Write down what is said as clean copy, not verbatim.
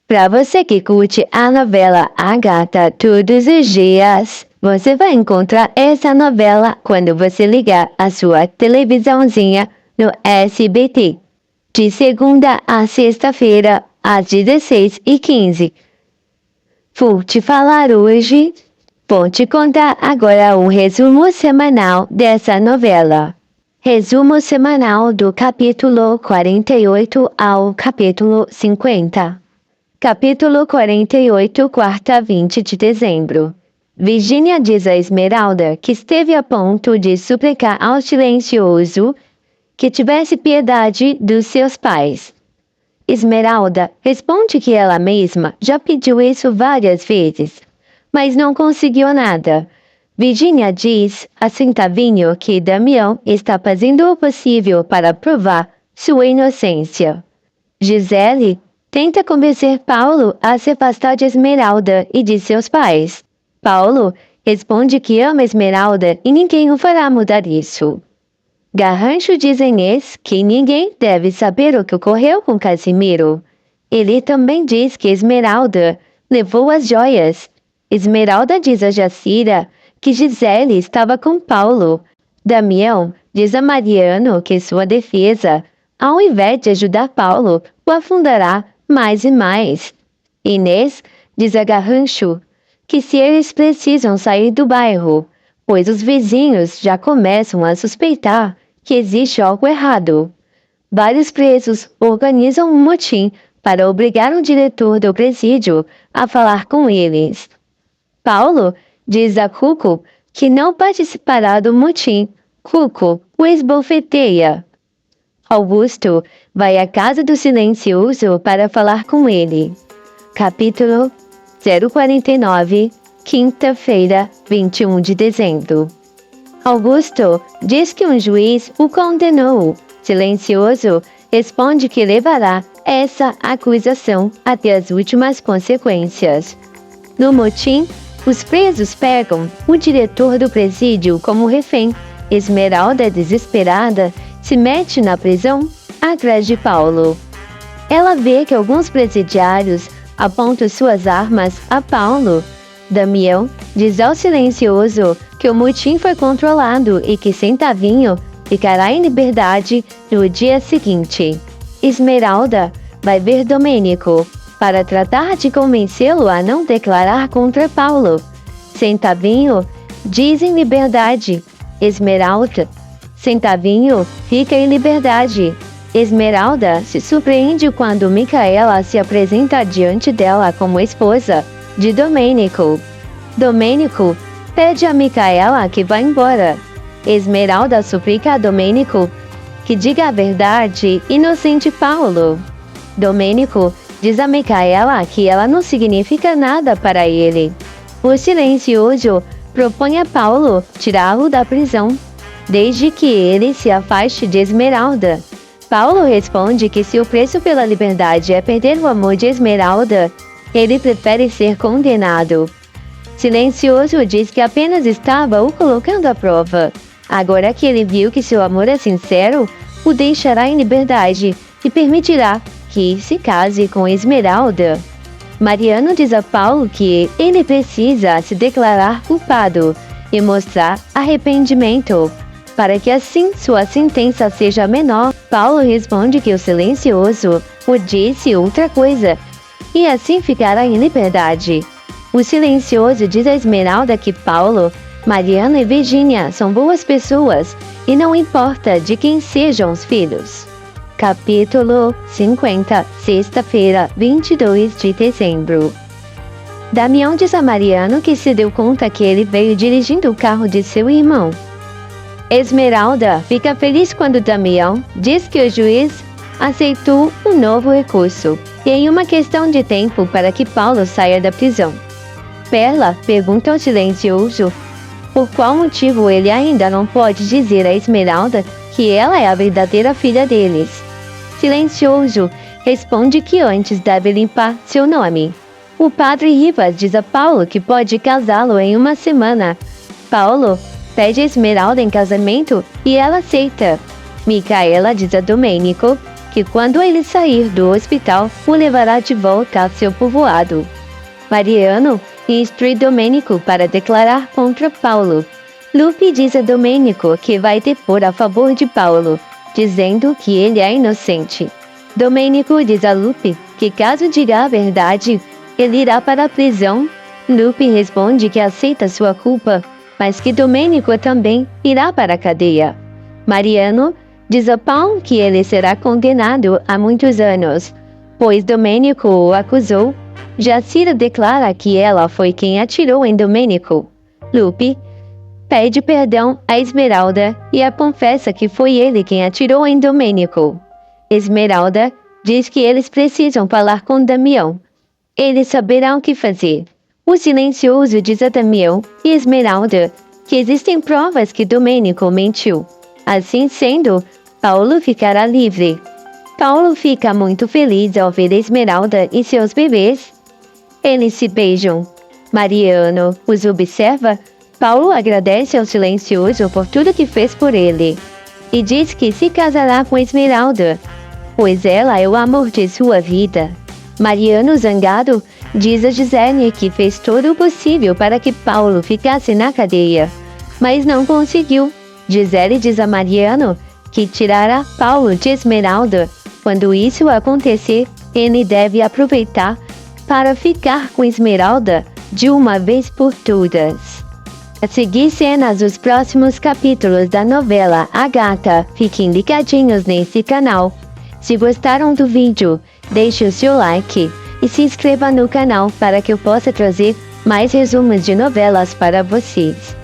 Para você que curte a novela A Gata todos os dias, você vai encontrar essa novela quando você ligar a sua televisãozinha no SBT, de segunda a sexta-feira, às 16h15. Vou te falar hoje, vou te contar agora um resumo semanal dessa novela. Resumo semanal do capítulo 48 ao capítulo 50. Capítulo 48, quarta 20 de dezembro. Virginia diz a Esmeralda que esteve a ponto de suplicar ao silencioso que tivesse piedade dos seus pais. Esmeralda responde que ela mesma já pediu isso várias vezes, mas não conseguiu nada. Virginia diz a Centavinho que Damião está fazendo o possível para provar sua inocência. Gisele tenta convencer Paulo a se afastar de Esmeralda e de seus pais. Paulo responde que ama Esmeralda e ninguém o fará mudar isso. Garrancho diz a Inês que ninguém deve saber o que ocorreu com Casimiro. Ele também diz que Esmeralda levou as joias. Esmeralda diz a Jacira que Gisele estava com Paulo. Damião diz a Mariano que sua defesa, ao invés de ajudar Paulo, o afundará mais e mais. Inês diz a Garrancho que se eles precisam sair do bairro, pois os vizinhos já começam a suspeitar que existe algo errado. Vários presos organizam um motim para obrigar o diretor do presídio a falar com eles. Paulo diz a Cuco que não participará do motim. Cuco o esbofeteia. Augusto vai à casa do silencioso para falar com ele. Capítulo 049, quinta-feira, 21 de dezembro. Augusto diz que um juiz o condenou. Silencioso responde que levará essa acusação até as últimas consequências. No motim, os presos pegam o diretor do presídio como refém. Esmeralda, desesperada, se mete na prisão atrás de Paulo. Ela vê que alguns presidiários apontam suas armas a Paulo. Damião diz ao silencioso que o motim foi controlado e que Centavinho ficará em liberdade no dia seguinte. Esmeralda vai ver Domênico para tratar de convencê-lo a não declarar contra Paulo. Centavinho diz em liberdade. Esmeralda. Centavinho fica em liberdade. Esmeralda se surpreende quando Micaela se apresenta diante dela como esposa de Domênico. Domênico pede a Micaela que vá embora. Esmeralda suplica a Domênico que diga a verdade inocente Paulo. Domênico diz a Micaela que ela não significa nada para ele. O silencioso propõe a Paulo tirá-lo da prisão, desde que ele se afaste de Esmeralda. Paulo responde que se o preço pela liberdade é perder o amor de Esmeralda, ele prefere ser condenado. Silencioso diz que apenas estava o colocando à prova. Agora que ele viu que seu amor é sincero, o deixará em liberdade e permitirá que se case com Esmeralda. Mariano diz a Paulo que ele precisa se declarar culpado e mostrar arrependimento, para que assim sua sentença seja menor. Paulo responde que o silencioso o disse outra coisa, e assim ficará em liberdade. O silencioso diz a Esmeralda que Paulo, Mariano e Virginia são boas pessoas e não importa de quem sejam os filhos. Capítulo 50, sexta-feira, 22 de dezembro. Damião diz a Mariano que se deu conta que ele veio dirigindo o carro de seu irmão. Esmeralda fica feliz quando Damião diz que o juiz aceitou um novo recurso e em uma questão de tempo para que Paulo saia da prisão. Perla pergunta ao silencioso por qual motivo ele ainda não pode dizer a Esmeralda que ela é a verdadeira filha deles. Silencioso responde que antes deve limpar seu nome. O padre Rivas diz a Paulo que pode casá-lo em uma semana. Paulo pede a Esmeralda em casamento e ela aceita. Micaela diz a Domênico que quando ele sair do hospital, o levará de volta ao seu povoado. Mariano instrui Domênico para declarar contra Paulo. Lupe diz a Domênico que vai depor a favor de Paulo, dizendo que ele é inocente. Domênico diz a Lupe que caso diga a verdade, ele irá para a prisão. Lupe responde que aceita sua culpa, mas que Domênico também irá para a cadeia. Mariano diz a Paulo que ele será condenado a muitos anos, pois Domênico o acusou. Jacira declara que ela foi quem atirou em Domênico. Lupe pede perdão a Esmeralda e a confessa que foi ele quem atirou em Domênico. Esmeralda diz que eles precisam falar com Damião. Eles saberão o que fazer. O silencioso diz a Damião e Esmeralda que existem provas que Domênico mentiu. Assim sendo, Paulo ficará livre. Paulo fica muito feliz ao ver Esmeralda e seus bebês. Eles se beijam. Mariano os observa. Paulo agradece ao silencioso por tudo que fez por ele e diz que se casará com Esmeralda, pois ela é o amor de sua vida. Mariano, zangado, diz a Gisele que fez todo o possível para que Paulo ficasse na cadeia, mas não conseguiu. Gisele diz a Mariano que tirará Paulo de Esmeralda. Quando isso acontecer, ele deve aproveitar para ficar com Esmeralda de uma vez por todas. A seguir cenas dos próximos capítulos da novela A Gata. Fiquem ligadinhos nesse canal. Se gostaram do vídeo, deixe o seu like e se inscreva no canal para que eu possa trazer mais resumos de novelas para vocês.